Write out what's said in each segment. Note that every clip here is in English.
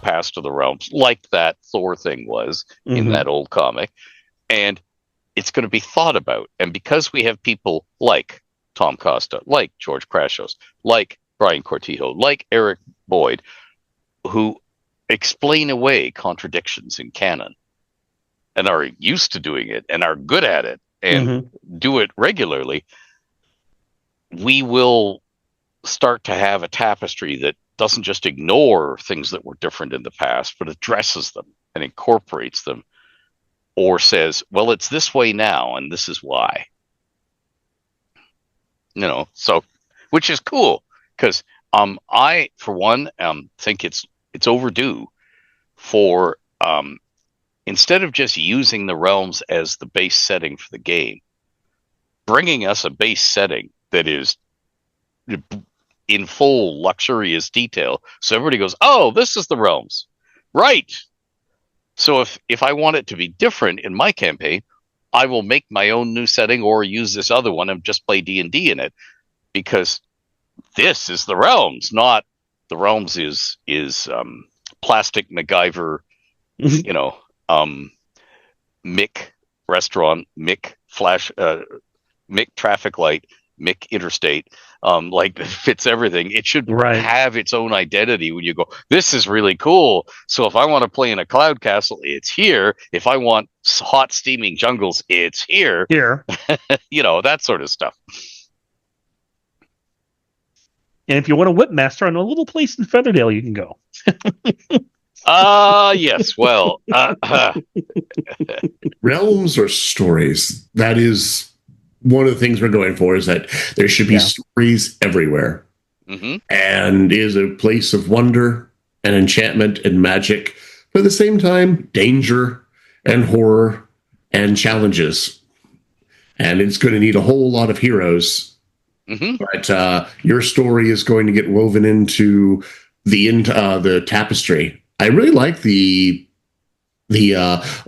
pass to the realms, like that Thor thing was in that old comic. And it's going to be thought about. And because we have people like Tom Costa, like George Krashos, like Brian Cortijo, like Eric Boyd, who explain away contradictions in canon and are used to doing it and are good at it and do it regularly, we will start to have a tapestry that doesn't just ignore things that were different in the past, but addresses them and incorporates them, or says, well, it's this way now, and this is why. So, which is cool, because I, for one, think it's overdue for, instead of just using the realms as the base setting for the game, bringing us a base setting that is in full luxurious detail, so everybody goes, oh, this is the realms, right? So if I want it to be different in my campaign, I will make my own new setting or use this other one and just play D&D in it, because this is the realms, not the realms is plastic MacGyver, Mick restaurant, Mick flash, Mick traffic light, Mick interstate, like fits everything. It should have its own identity when you go, this is really cool. So if I want to play in a cloud castle, it's here. If I want hot steaming jungles, it's here. That sort of stuff. And if you want a whipmaster on a little place in Featherdale, you can go. Yes. Well, realms or stories. That is one of the things we're going for, is that there should be stories everywhere, and is a place of wonder and enchantment and magic, but at the same time, danger and horror and challenges. And it's going to need a whole lot of heroes. But your story is going to get woven into the tapestry. I really like the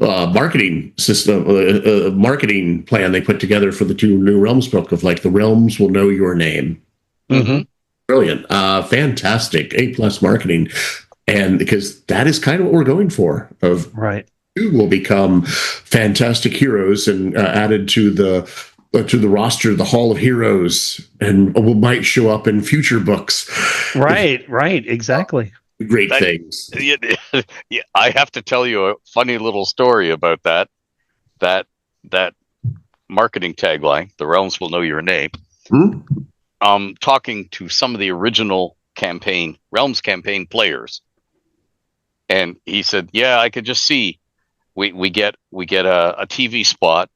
marketing system, marketing plan they put together for the 2 new Realms book, of like, the realms will know your name. Brilliant. Fantastic. A+ marketing. And because that is kind of what we're going for, of who will become fantastic heroes and added to the roster, the Hall of Heroes, and might show up in future books. Right. Exactly. Great things. Yeah, I have to tell you a funny little story about that marketing tagline, the realms will know your name. Talking to some of the original Realms campaign players, and he said, yeah, I could just see we get a TV spot,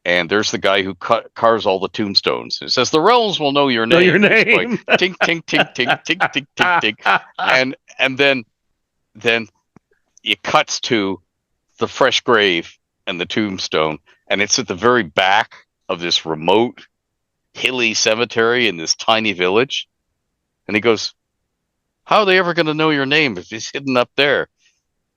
and there's the guy who carves all the tombstones. It says, the realms will know your name. Know your name. Like, tink, tink, tink, tink, tink, tink, tink, tink. And then it cuts to the fresh grave and the tombstone, and it's at the very back of this remote, hilly cemetery in this tiny village. And he goes, how are they ever going to know your name if he's hidden up there?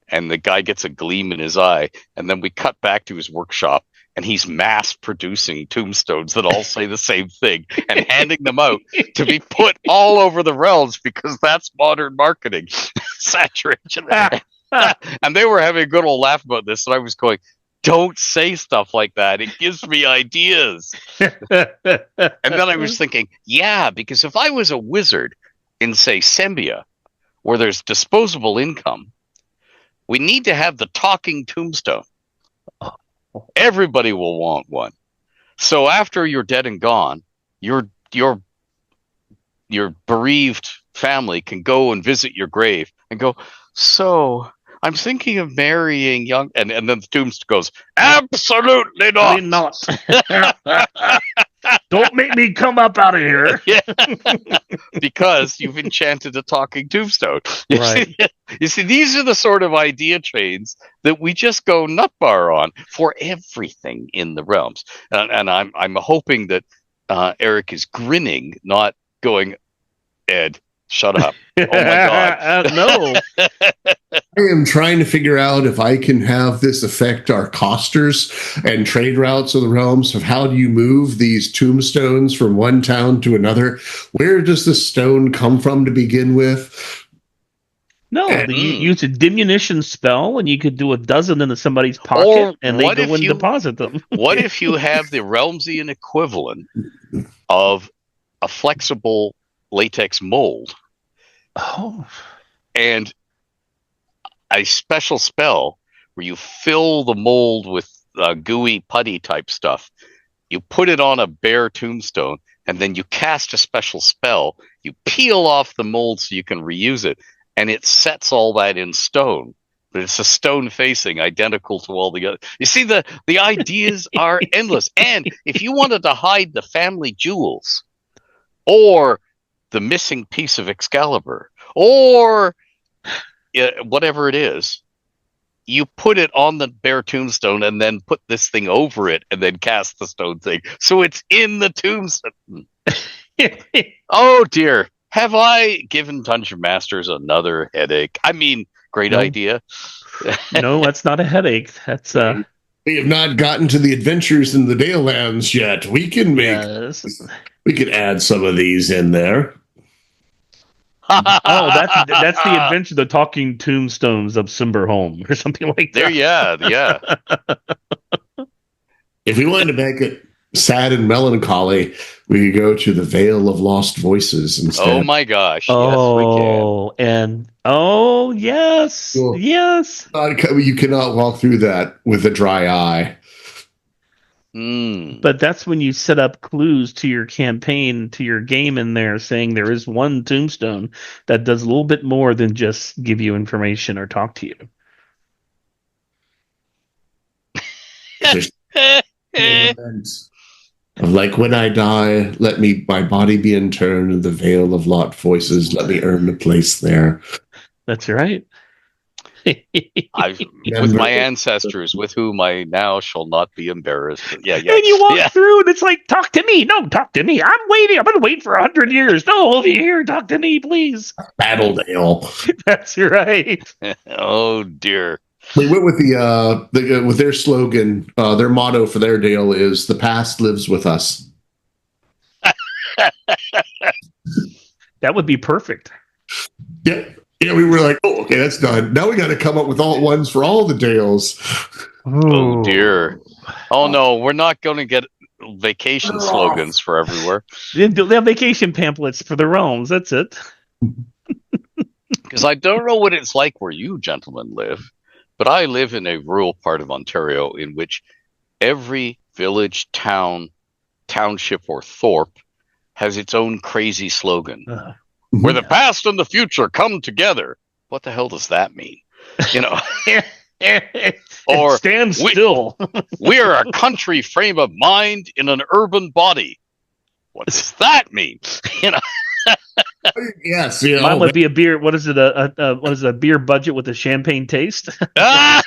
And the guy gets a gleam in his eye. And then we cut back to his workshop, and he's mass producing tombstones that all say the same thing and handing them out to be put all over the realms, because that's modern marketing saturation. And they were having a good old laugh about this. And I was going, don't say stuff like that. It gives me ideas. And then I was thinking, yeah, because if I was a wizard in, say, Sembia, where there's disposable income, we need to have the talking tombstone. Everybody will want one. So after you're dead and gone, your bereaved family can go and visit your grave and go, so I'm thinking of marrying young, and then the tombstone goes, absolutely not. Don't make me come up out of here. Yeah. Because you've enchanted a talking tombstone. Right. You see, these are the sort of idea trains that we just go nut bar on for everything in the realms. And I'm hoping that Eric is grinning, not going, Ed, shut up. Oh my God. No. I am trying to figure out if I can have this affect our costers and trade routes of the realms, of how do you move these tombstones from one town to another? Where does the stone come from to begin with? No, you use a diminution spell, and you could do a dozen into somebody's pocket, Or and they what go if and you- deposit them. What if you have the Realmsian equivalent of a flexible latex mold Oh, and a special spell where you fill the mold with gooey putty type stuff? You put it on a bare tombstone, and then you cast a special spell. You peel off the mold so you can reuse it, and it sets all that in stone. But it's a stone facing, identical to all the other. You see, the ideas are endless. And if you wanted to hide the family jewels, or the missing piece of Excalibur, or whatever it is, you put it on the bare tombstone and then put this thing over it and then cast the stone thing. So it's in the tombstone. Oh dear. Have I given Dungeon Masters another headache? I mean, great idea. No, that's not a headache. That's We have not gotten to the adventures in the Dale Lands yet. We can we could add some of these in there. Oh, that's the adventure, the talking tombstones of Simberholm or something like that. There, yeah. If we wanted to make it sad and melancholy, we could go to the Vale of Lost Voices instead. Oh my gosh. Oh, yes, we can. Yes. Cool. Yes. You cannot walk through that with a dry eye. But that's when you set up clues to your campaign, to your game in there, saying there is one tombstone that does a little bit more than just give you information or talk to you. Like, when I die, let my body be interned in the Vale of Lost Voices. Let me earn a place there. That's right. With my ancestors, with whom I now shall not be embarrassed. Yeah. And you walk through, and it's like, talk to me. No, talk to me. I'm waiting. I'm going to wait for 100 years. No, over here. Talk to me, please. Battledale. That's right. Oh dear. We went with with their slogan. Their motto for their Dale is "The past lives with us." That would be perfect. Yeah. Yeah, we were like, oh, okay, that's done. Now we got to come up with all ones for all the Dales. Oh dear. Oh no, we're not going to get vacation slogans for everywhere. They have vacation pamphlets for the realms. That's it. Because I don't know what it's like where you gentlemen live, but I live in a rural part of Ontario in which every village, town, township, or thorp has its own crazy slogan. Where the past and the future come together. What the hell does that mean? You know, or stand still. We are a country frame of mind in an urban body. What does that mean? You know. Yes, mine would be a beer. What is it? What is it, a beer budget with a champagne taste? Yeah.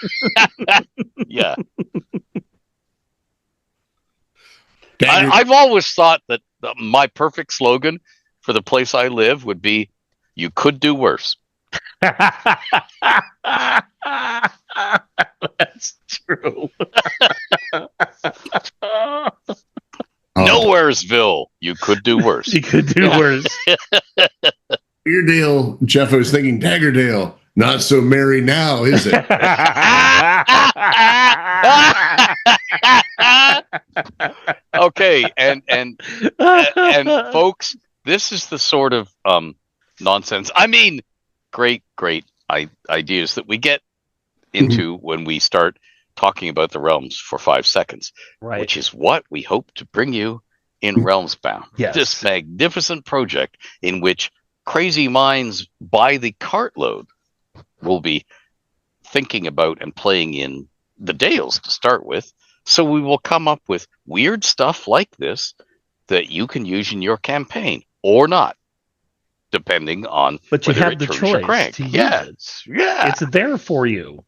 I've always thought that my perfect slogan for the place I live would be, "You could do worse." That's true. Nowheresville. You could do worse. You could do worse. Your Dale, Jeff, I was thinking Daggerdale. Not so merry now, is it? Okay, and folks, this is the sort of nonsense. I mean, great ideas that we get into when we start talking about the realms for 5 seconds, right? Which is what we hope to bring you in RealmsBound. Yes. This magnificent project in which crazy minds by the cartload will be thinking about and playing in the Dales to start with. So we will come up with weird stuff like this that you can use in your campaign or not, depending on but you whether have it the turns your choice crank. to use Yeah. it. Yeah. It's there for you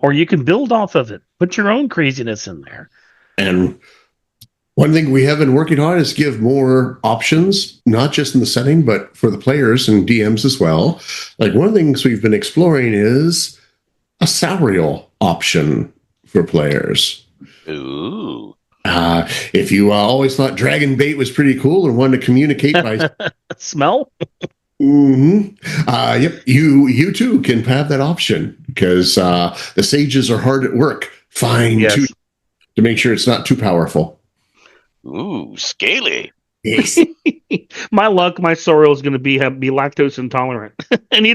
or you can build off of it. Put your own craziness in there. And one thing we have been working on is give more options, not just in the setting, but for the players and DMs as well. Like, one of the things we've been exploring is a Sauriel option for players. Ooh. If you always thought dragon bait was pretty cool or wanted to communicate by smell, Yep. You too can have that option because the sages are hard at work to make sure it's not too powerful. Ooh, scaly. Yes. My luck, my sorrel is going to be lactose intolerant, and he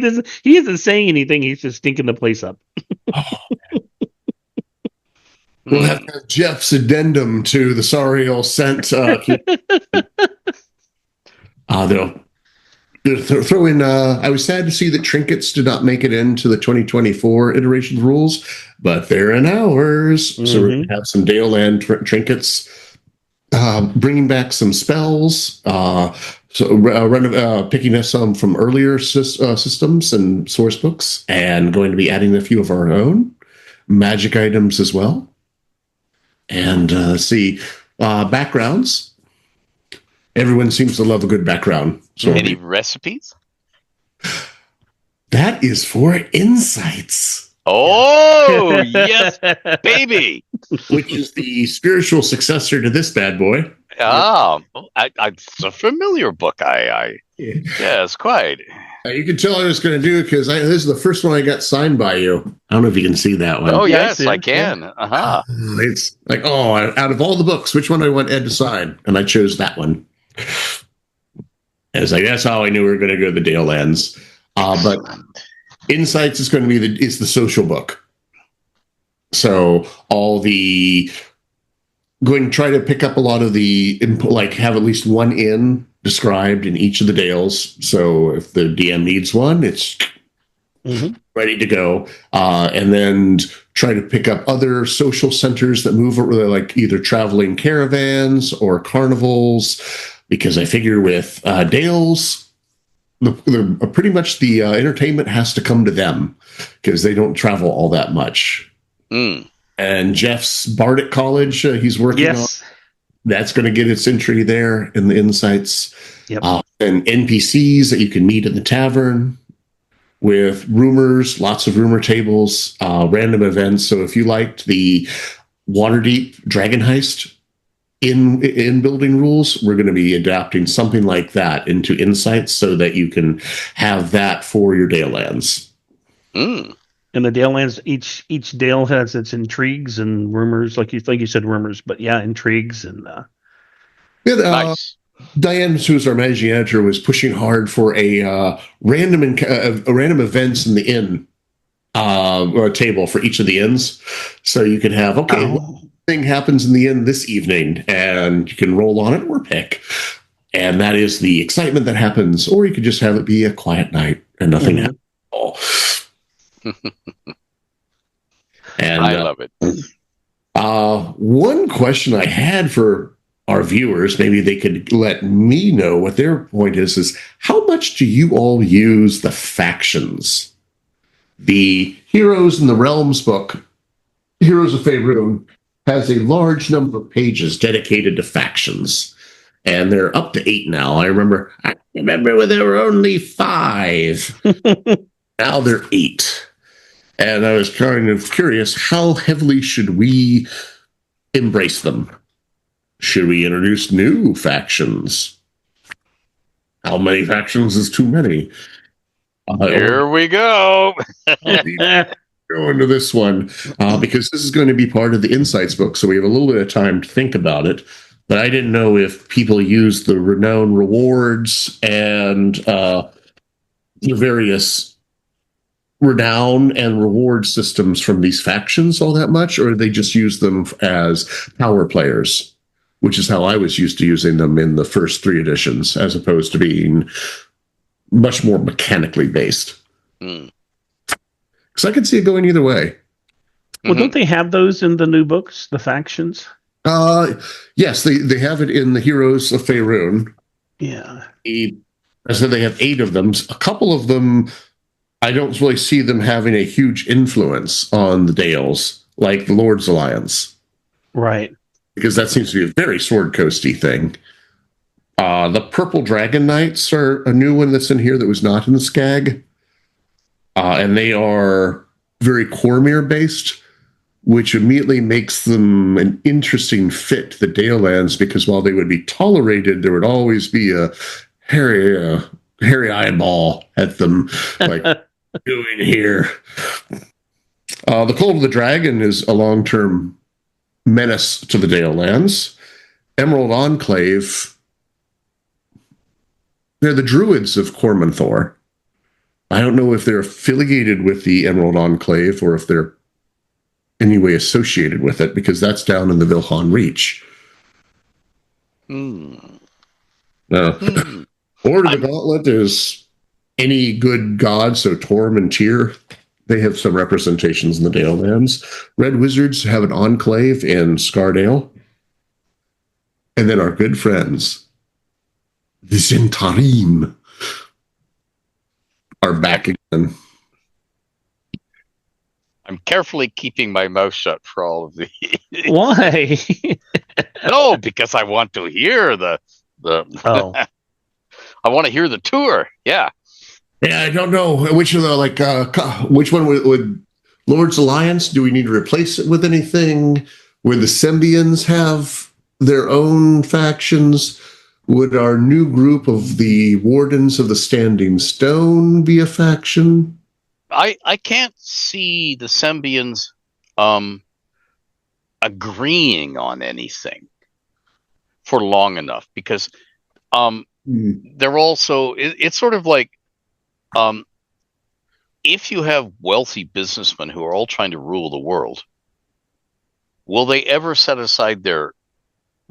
isn't saying anything. He's just stinking the place up. We'll have to have Jeff's addendum to the Sariel scent. They'll throw in. I was sad to see that trinkets did not make it into the 2024 iteration rules, but they're in ours. So we're going to have some Daleland trinkets. Bringing back some spells. Picking up some from earlier systems and source books, and going to be adding a few of our own magic items as well. And backgrounds. Everyone seems to love a good background. So any recipes? That is for insights. Oh, yes, baby. Which is the spiritual successor to this bad boy. It's a familiar book. Yes, quite. You can tell I was going to do it because this is the first one I got signed by you. I don't know if you can see that one. Oh, yes, I can. It's like, out of all the books, which one do I want Ed to sign? And I chose that one. And it's like, that's how I knew we were going to go to the Dalelands. But Insights is going to be the social book. So going to try to pick up a lot of the, like have at least one inn described in each of the Dales. So if the DM needs one, it's ready to go. And then try to pick up other social centers that move like either traveling caravans or carnivals, because I figure with Dales, pretty much the entertainment has to come to them because they don't travel all that much. And Jeff's Bardic College, he's working on. That's going to get its entry there in the Insights. Yep. And NPCs that you can meet in the tavern with rumors, lots of rumor tables, random events. So if you liked the Waterdeep Dragon Heist in building rules, we're going to be adapting something like that into Insights so that you can have that for your Dalelands. And the Dalelands, each Dale has its intrigues and rumors, like you said, rumors, but intrigues and. Nice. Diane, who's our managing editor, was pushing hard for a random events in the inn or a table for each of the inns, so you can have what thing happens in the inn this evening, and you can roll on it or pick, and that is the excitement that happens, or you could just have it be a quiet night and nothing happens at all. And I love it. One question I had for our viewers, maybe they could let me know what their point is how much do you all use the factions? The Heroes in the Realms book, Heroes of Faerun, has a large number of pages dedicated to factions, and they're up to 8 now. I remember when there were only 5. Now they're 8. And I was kind of curious, how heavily should we embrace them? Should we introduce new factions? How many factions is too many? Here we go. Go into this one because this is going to be part of the Insights book, so we have a little bit of time to think about it. But I didn't know if people use the renown rewards and the various renown and reward systems from these factions all that much, or they just use them as power players, which is how I was used to using them in the first 3 editions, as opposed to being much more mechanically based. Because I could see it going either way. Well, don't they have those in the new books, the factions? Yes, they have it in the Heroes of Faerun. Yeah. I said they have 8 of them. A couple of them, I don't really see them having a huge influence on the Dales, like the Lord's Alliance. Right. Because that seems to be a very Sword Coasty thing. The Purple Dragon Knights are a new one that's in here that was not in the Skag. And they are very Cormyr based, which immediately makes them an interesting fit to the Dalelands, because while they would be tolerated, there would always be a hairy hairy eyeball at them, like, doing here. The Cult of the Dragon is a long-term menace to the Dale lands. Emerald Enclave, they're the druids of Cormanthor. I don't know if they're affiliated with the Emerald Enclave or if they're any way associated with it, because that's down in the Vilhan Reach. Lord of the Gauntlet is any good god, so Torm and Tyr, they have some representations in the Dale lands. Red Wizards have an enclave in Scardale. And then our good friends, the Zentarim, are back again. I'm carefully keeping my mouth shut for all of these. Why? No, because I want to hear the Oh. I want to hear the tour. Yeah. Yeah, I don't know which of the which one would Lord's Alliance? Do we need to replace it with anything? Would the Sembians have their own factions? Would our new group of the Wardens of the Standing Stone be a faction? I can't see the Sembians agreeing on anything for long enough, because they're also, it's sort of like, if you have wealthy businessmen who are all trying to rule the world, will they ever set aside their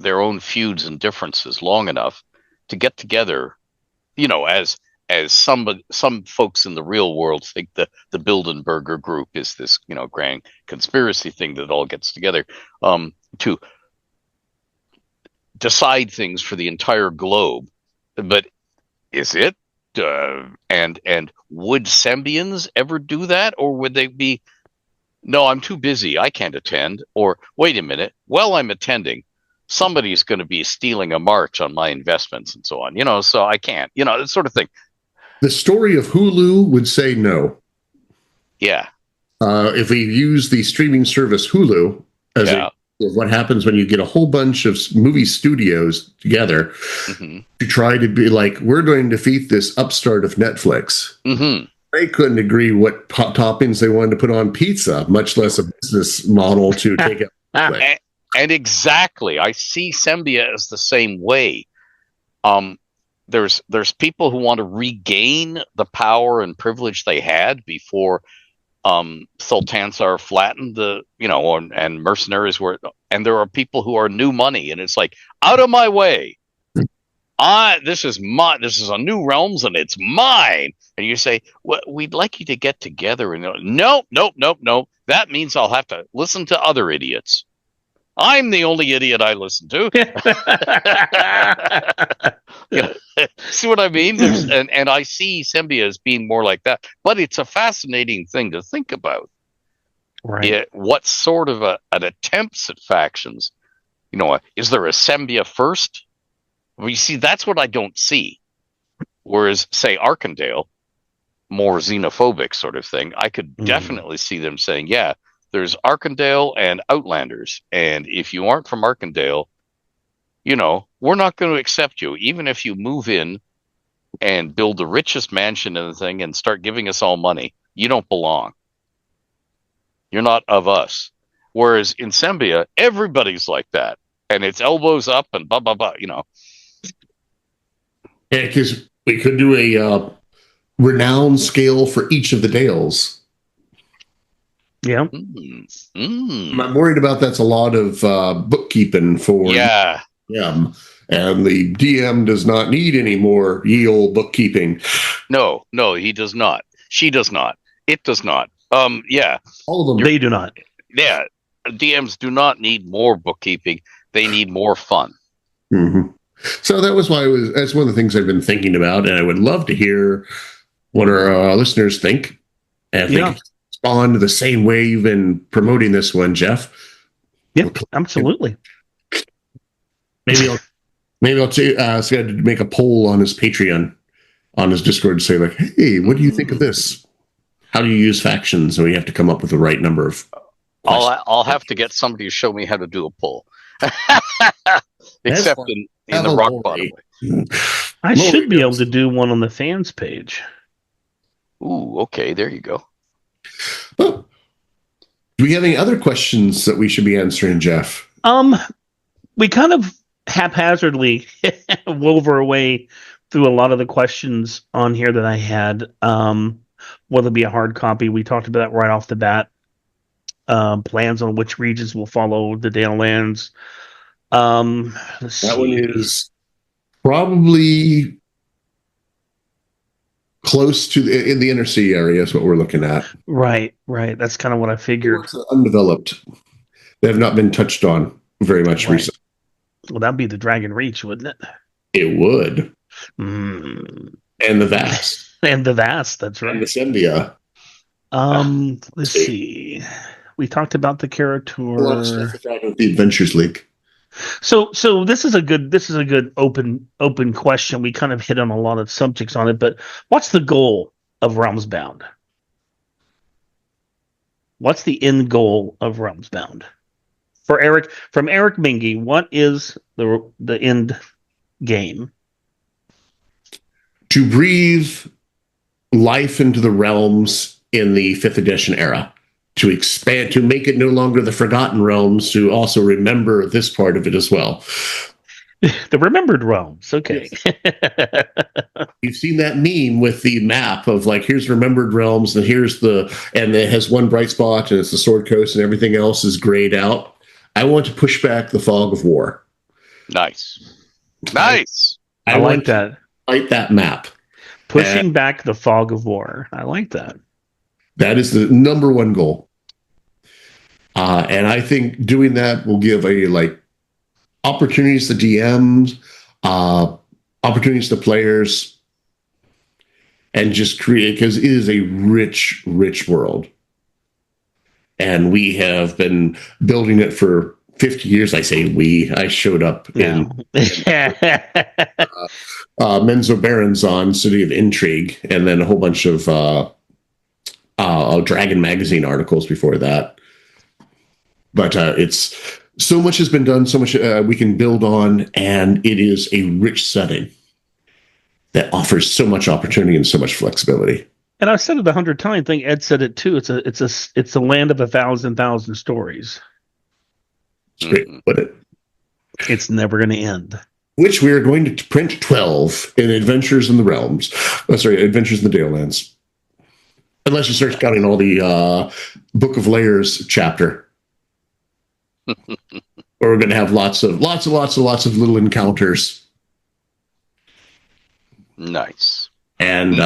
own feuds and differences long enough to get together, as some folks in the real world think the Bilderberger group is this, grand conspiracy thing that all gets together to decide things for the entire globe. But is it? And would Sembians ever do that? Or would they be, no, I'm too busy, I can't attend? Or, wait a minute, well, I'm attending, somebody's going to be stealing a march on my investments and so on, so I can't, that sort of thing. The story of Hulu would say no. Yeah. If we use the streaming service Hulu as what happens when you get a whole bunch of movie studios together to try to be like, we're going to defeat this upstart of Netflix. They couldn't agree what toppings they wanted to put on pizza, much less a business model to take it. And exactly, I see Sembia as the same way. There's people who want to regain the power and privilege they had before Sultansar flattened and mercenaries were, and there are people who are new money, and it's like, out of my way. This is a new realms and it's mine. And you say, well, we'd like you to get together. And nope. That means I'll have to listen to other idiots. I'm the only idiot I listen to. See what I mean? And I see Sembia as being more like that. But it's a fascinating thing to think about. Right. What sort of an attempts at factions? Is there a Sembia first? Well, you see, that's what I don't see. Whereas, say, Arkandale, more xenophobic sort of thing, I could definitely see them saying, yeah, there's Arkandale and Outlanders. And if you aren't from Arkandale, we're not going to accept you. Even if you move in and build the richest mansion in the thing and start giving us all money, you don't belong. You're not of us. Whereas in Sembia, everybody's like that. And it's elbows up and blah, blah, blah, Yeah, because we could do a renown scale for each of the Dales. Yeah. I'm worried about that's a lot of bookkeeping for DM. And the DM does not need any more ye olde bookkeeping. No, he does not. She does not. It does not. Yeah. All of them. They do not. Yeah. DMs do not need more bookkeeping. They need more fun. So that was why that's one of the things I've been thinking about, and I would love to hear what our listeners think. And if they can respond the same way you've been promoting this one, Jeff. Yep, absolutely. Maybe I'll say to make a poll on his Patreon, on his Discord, to say like, hey, what do you think of this? How do you use factions? And we have to come up with the right number of questions. I'll have to get somebody to show me how to do a poll. Except in the rock bottom way. I should be able to do one on the fans page. Ooh, okay, there you go. Well, do we have any other questions that we should be answering, Jeff? We kind of haphazardly wove our way through a lot of the questions on here that I had. Will there be a hard copy? We talked about that right off the bat. Plans on which regions will follow the Dale Lands. That one is probably close to in the inner city area is what we're looking at. Right. That's kind of what I figured. Undeveloped. They have not been touched on very much recently. Well, that'd be the Dragon Reach, wouldn't it? It would. Mm. And the Vast. And the Vast, that's right. And the Sendia. Let's see. We talked about the Karator. The Adventures League. So this is a good open question. We kind of hit on a lot of subjects on it, but what's the goal of RealmsBound? What's the end goal of RealmsBound? From Eric Mingy, what is the end game? To breathe life into the realms in the 5th edition era. To expand, to make it no longer the Forgotten Realms, to also remember this part of it as well. The Remembered Realms, okay. Yes. You've seen that meme with the map of like, here's Remembered Realms, and and it has one bright spot, and it's the Sword Coast, and everything else is grayed out. I want to push back the fog of war. Nice. I like that. Light that map. Pushing back the fog of war. I like that. That is the number one goal. And I think doing that will give opportunities to DMs, opportunities to players, and just create, because it is a rich, rich world. And we have been building it for 50 years. I say we. I showed up in Menzo Baronzon, City of Intrigue, and then a whole bunch of Dragon Magazine articles before that. But it's so much has been done, so much we can build on, and it is a rich setting that offers so much opportunity and so much flexibility. And I've said it 100 times. I think Ed said it too. It's a land of 1,000 stories. It's great to put it. It's never going to end. Which we are going to print 12 in Adventures in the Realms. Adventures in the Dale Lands. Unless you start counting all the Book of Layers chapter. Or we're going to have lots of little encounters. Nice. And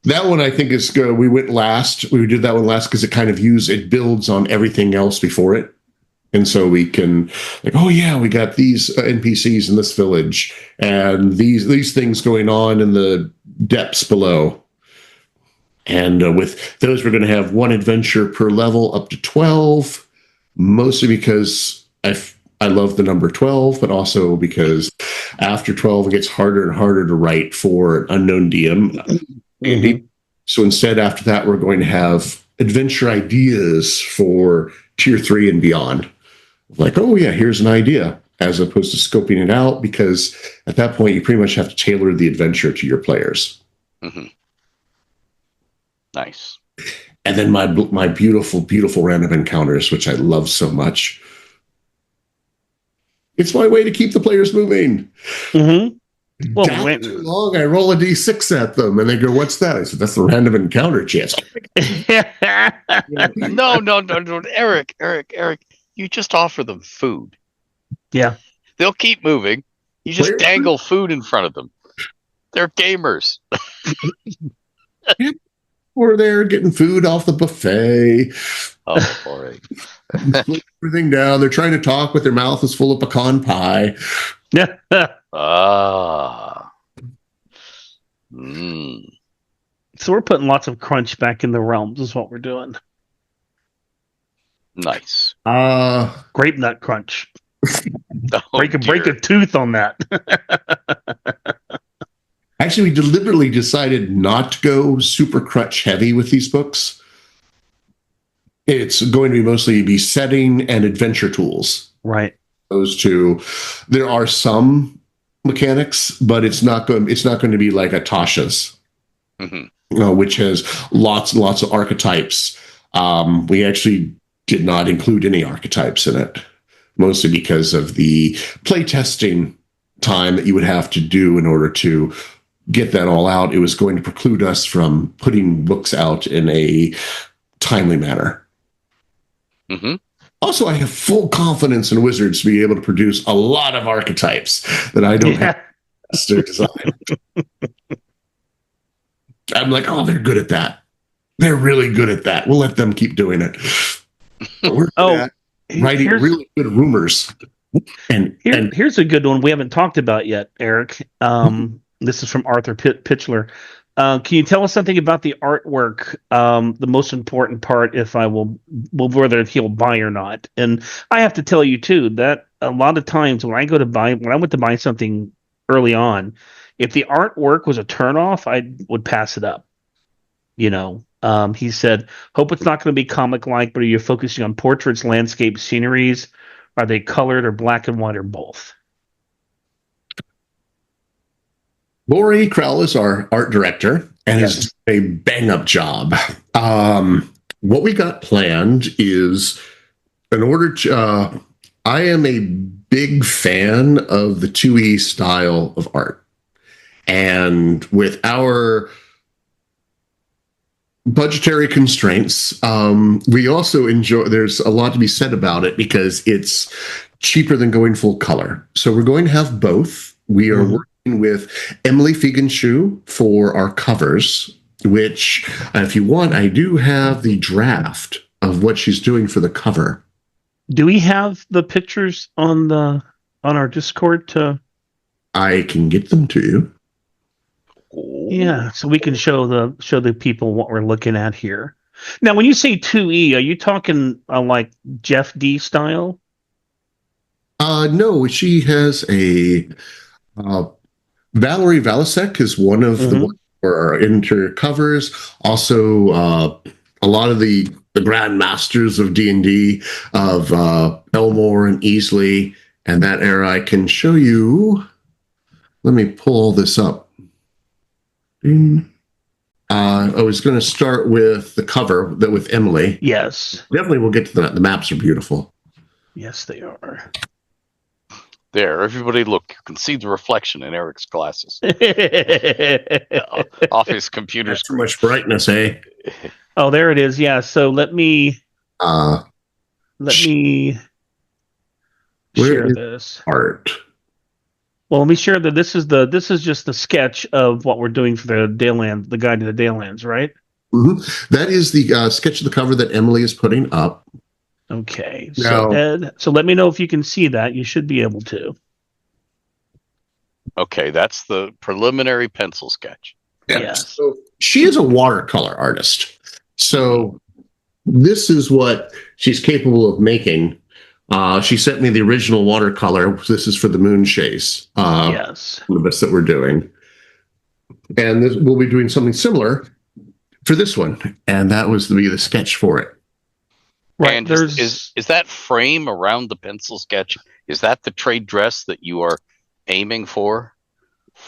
that one I think is good. We went last. We did that one last because it builds on everything else before it. And so we can, we got these NPCs in this village and these things going on in the depths below. And with those, we're going to have one adventure per level up to 12, mostly because I love the number 12, but also because after 12, it gets harder and harder to write for an unknown DM. Mm-hmm. So instead, after that, we're going to have adventure ideas for tier 3 and beyond. Here's an idea, as opposed to scoping it out, because at that point, you pretty much have to tailor the adventure to your players. Mm-hmm. Nice. And then my beautiful, beautiful random encounters, which I love so much. It's my way to keep the players moving. Mm-hmm. Well, too long, I roll a d6 at them, and they go, "What's that?" I said, "That's the random encounter chance." No, Eric. You just offer them food. Yeah. They'll keep moving. You just dangle food in front of them. They're gamers. We're there getting food off the buffet. Oh, boy. Everything down. They're trying to talk, but their mouth is full of pecan pie. Yeah. So we're putting lots of crunch back in the realms is what we're doing. Nice. Grape nut crunch. Break a tooth on that. Actually, we deliberately decided not to go super crunch heavy with these books. It's going to mostly be setting and adventure tools. Right. Those two. There are some mechanics, but it's not going to be like a Tasha's, which has lots and lots of archetypes. We actually did not include any archetypes in it, mostly because of the playtesting time that you would have to do in order to get that all out. It was going to preclude us from putting books out in a timely manner. Also, I have full confidence in Wizards to be able to produce a lot of archetypes that I don't have to design. I'm like, oh, they're good at that. They're really good at that. We'll let them keep doing it. We're writing really good rumors. And here's a good one we haven't talked about yet, Eric. This is from Arthur Pitchler. Can you tell us something about the artwork? The most important part, if I will whether he'll buy or not. And I have to tell you too that a lot of times when I went to buy something early on, if the artwork was a turnoff, I would pass it up. He said, "Hope it's not going to be comic-like, but are you focusing on portraits, landscapes, sceneries? Are they colored or black and white or both?" Lori Krell is our art director and is a bang-up job. What we got planned is, in order to, I am a big fan of the 2E style of art. And with our budgetary constraints, we also enjoy, there's a lot to be said about it because it's cheaper than going full color. So we're going to have both. We are working with Emily Fiegenschuh for our covers, which, if you want, I do have the draft of what she's doing for the cover. Do we have the pictures on our Discord? I can get them to you. Yeah, so we can show the people what we're looking at here. Now, when you say 2E, are you talking like Jeff D style? No, she has a Valerie Valasek is one of the ones for our inter covers. Also, a lot of the grand masters of D&D, of Elmore and Easley and that era. I can show you. Let me pull all this up. I was going to start with the cover with Emily. Yes. Definitely we'll get to that. The maps are beautiful. Yes, they are. There, everybody look. You can see the reflection in Eric's glasses. Off his computer screen. Too much brightness, eh? Oh, there it is. Yeah, so let me share this. Art. Well, let me share that this is just the sketch of what we're doing for the Dalelands, the Guide to the Dalelands, right? That is the sketch of the cover that Emily is putting up. Okay. So Ed, let me know if you can see that. You should be able to. Okay, that's the preliminary pencil sketch. Yeah. Yes. So she is a watercolor artist. So this is what she's capable of making. She sent me the original watercolor. This is for the Moon Chase. Yes. The best that we're doing. And we'll be doing something similar for this one. And that was the sketch for it. Right. And is that frame around the pencil sketch, is that the trade dress that you are aiming for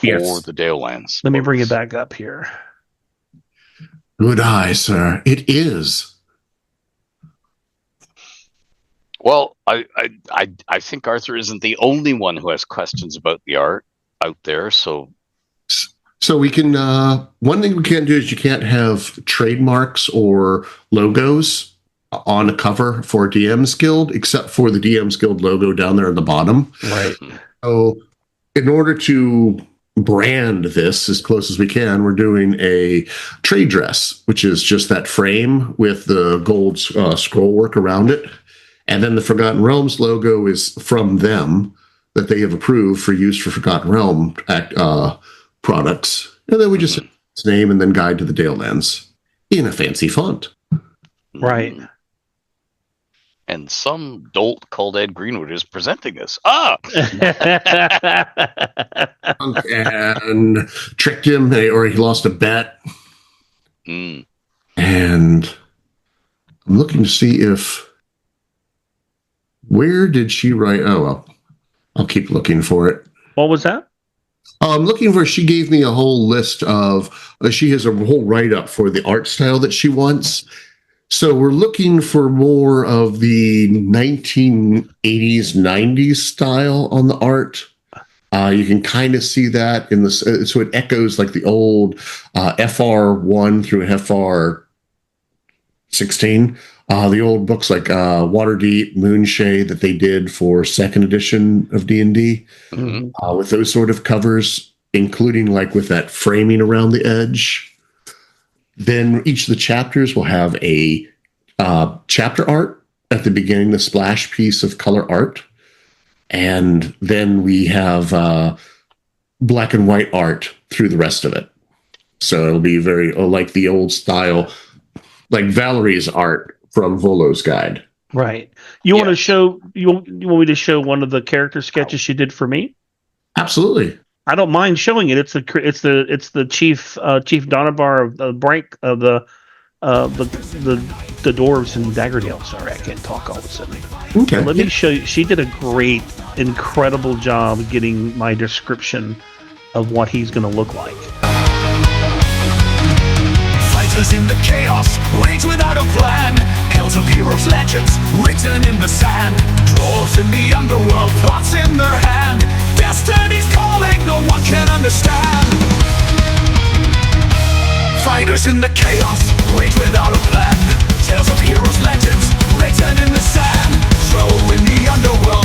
the Dalelands? Let me bring it back up here. Good eye, sir. It is. Well, I think Arthur isn't the only one who has questions about the art out there. So we can. One thing we can't do is you can't have trademarks or logos on a cover for DM's Guild, except for the DM's Guild logo down there at the bottom. Right. So, in order to brand this as close as we can, we're doing a trade dress, which is just that frame with the gold scroll work around it. And then the Forgotten Realms logo is from them that they have approved for use for Forgotten Realm products. And then we just have its name and then Guide to the Dalelands in a fancy font. Right. And some dolt called Ed Greenwood is presenting us. And tricked him, or he lost a bet. And I'm looking to see where did she write? Oh, well, I'll keep looking for it. What was that? Looking for, she gave me a whole list of, she has a whole write-up for the art style that she wants. So we're looking for more of the 1980s, 90s style on the art. You can kind of see that in the, so it echoes like the old FR1 through FR16. The old books like Waterdeep, Moonshade that they did for second edition of D&D, with those sort of covers, including like with that framing around the edge. Then each of the chapters will have a chapter art at the beginning, the splash piece of color art. And then we have black and white art through the rest of it. So it'll be very like the old style, like Valerie's art from Volo's Guide. Right. You want to show, you want me to show one of the character sketches she did for me? Absolutely. I don't mind showing it. It's the chief Donabar of the break of the dwarves in Daggerdale. Sorry, I can't talk all of a sudden. Okay. Let me show you. She did a great, incredible job getting my description of what he's going to look like. Fighters in the chaos, wage without a plan. Tales of heroes, legends, written in the sand. Dwarves in the underworld, thoughts in their hand. Destiny's calling, no one can understand. Fighters in the chaos, wage without a plan. Tales of heroes, legends, written in the sand. Throw in the underworld.